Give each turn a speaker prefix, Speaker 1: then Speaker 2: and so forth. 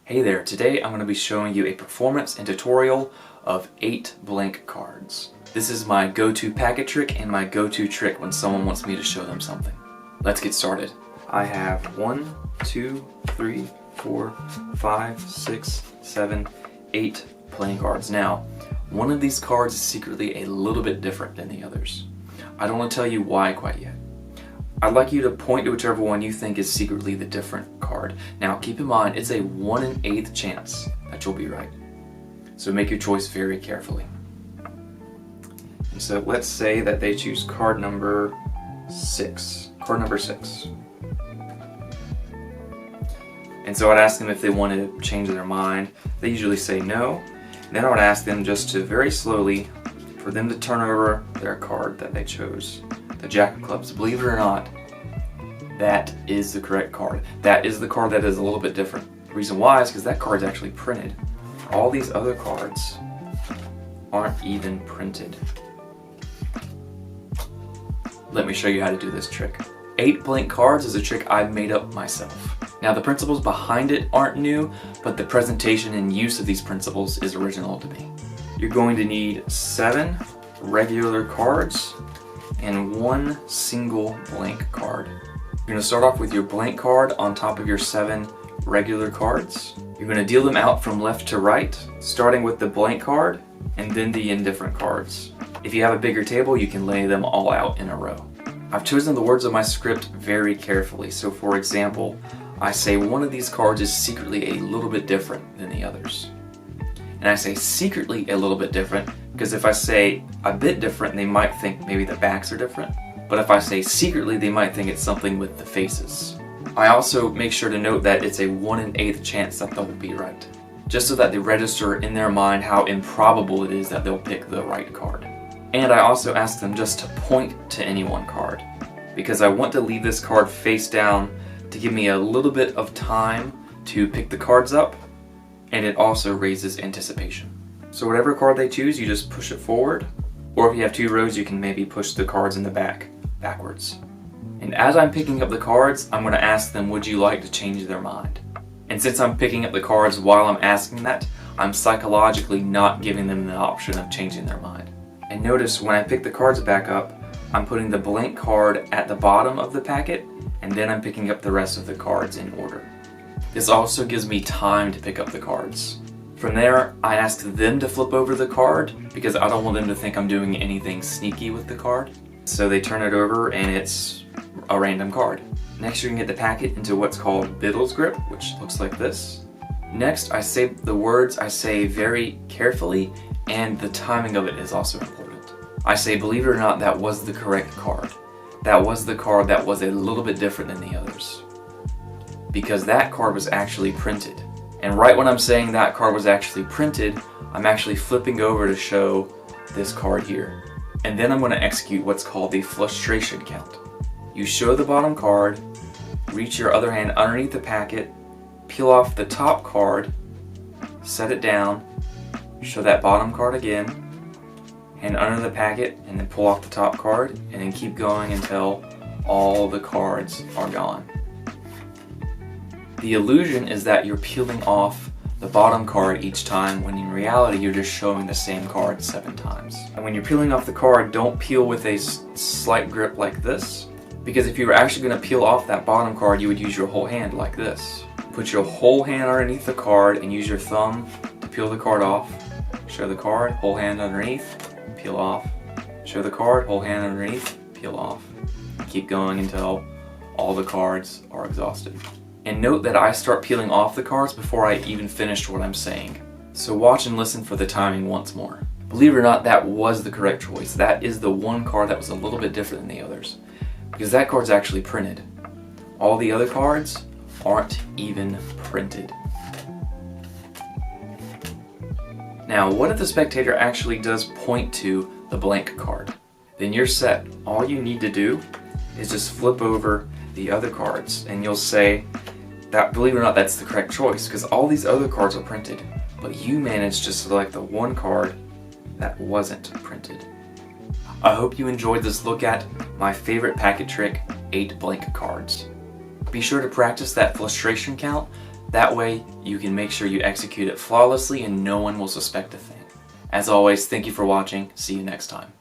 Speaker 1: Hey there, today I'm going to be showing you a performance and tutorial of 8 blank cards. This is my go-to packet trick and my go-to trick when someone wants me to show them something. Let's get started. I have 1, 2, 3, 4, 5, 6, 7, 8 playing cards. Now, one of these cards is secretly a little bit different than the others. I don't want to tell you why quite yet. I'd like you to point to whichever one you think is secretly the different card. Now keep in mind, it's a 1 in 8 chance that you'll be right. So make your choice very carefully. And so let's say that they choose card number 6. Card number 6. And so I'd ask them if they want to change their mind. They usually say no. And then I would ask them just to very slowly for them to turn over their card that they chose. The Jack of Clubs. Believe it or not, that is the correct card. That is the card that is a little bit different. The reason why is because that card's actually printed. All these other cards aren't even printed. Let me show you how to do this trick. 8 blank cards is a trick I made up myself. Now the principles behind it aren't new, but the presentation and use of these principles is original to me. You're going to need 7 regular cards and 1 single blank card. You're going to start off with your blank card on top of your 7 regular cards. You're going to deal them out from left to right, starting with the blank card and then the indifferent cards. If you have a bigger table, you can lay them all out in a row. I've chosen the words of my script very carefully. So for example, I say one of these cards is secretly a little bit different than the others. And I say secretly a little bit different because if I say a bit different, they might think maybe the backs are different. But if I say secretly, they might think it's something with the faces. I also make sure to note that it's a 1 in 8 chance that they'll be right, just so that they register in their mind how improbable it is that they'll pick the right card. And I also ask them just to point to any one card, because I want to leave this card face down to give me a little bit of time to pick the cards up, and it also raises anticipation. So whatever card they choose, you just push it forward, or if you have 2 rows, you can maybe push the cards in the back, backwards. And as I'm picking up the cards, I'm going to ask them, would you like to change their mind? And since I'm picking up the cards while I'm asking that, I'm psychologically not giving them the option of changing their mind. And notice when I pick the cards back up, I'm putting the blank card at the bottom of the packet, and then I'm picking up the rest of the cards in order. This also gives me time to pick up the cards. From there, I ask them to flip over the card because I don't want them to think I'm doing anything sneaky with the card. So they turn it over and it's a random card. Next, you can get the packet into what's called Biddle's grip, which looks like this. Next, I say the words I say very carefully, and the timing of it is also important. I say, believe it or not, that was the correct card. That was the card that was a little bit different than the others, because that card was actually printed. And right when I'm saying that card was actually printed, I'm actually flipping over to show this card here. And then I'm going to execute what's called the flushtration count. You show the bottom card, reach your other hand underneath the packet, peel off the top card, set it down, show that bottom card again, hand under the packet, and then pull off the top card, and then keep going until all the cards are gone. The illusion is that you're peeling off the bottom card each time, when in reality you're just showing the same card 7 times. And when you're peeling off the card, don't peel with a slight grip like this, because if you were actually going to peel off that bottom card, you would use your whole hand like this. Put your whole hand underneath the card and use your thumb to peel the card off. Show the card, whole hand underneath, peel off. Show the card, whole hand underneath, peel off. Keep going until all the cards are exhausted. And note that I start peeling off the cards before I even finish what I'm saying. So watch and listen for the timing once more. Believe it or not, that was the correct choice. That is the one card that was a little bit different than the others, because that card's actually printed. All the other cards aren't even printed. Now, what if the spectator actually does point to the blank card? Then you're set. All you need to do is just flip over the other cards, and you'll say that, believe it or not, that's the correct choice, because all these other cards are printed, but you managed to select the one card that wasn't printed. I hope you enjoyed this look at my favorite packet trick, 8 blank cards. Be sure to practice that flushtration count That way, you can make sure you execute it flawlessly and no one will suspect a thing. As always, thank you for watching. See you next time.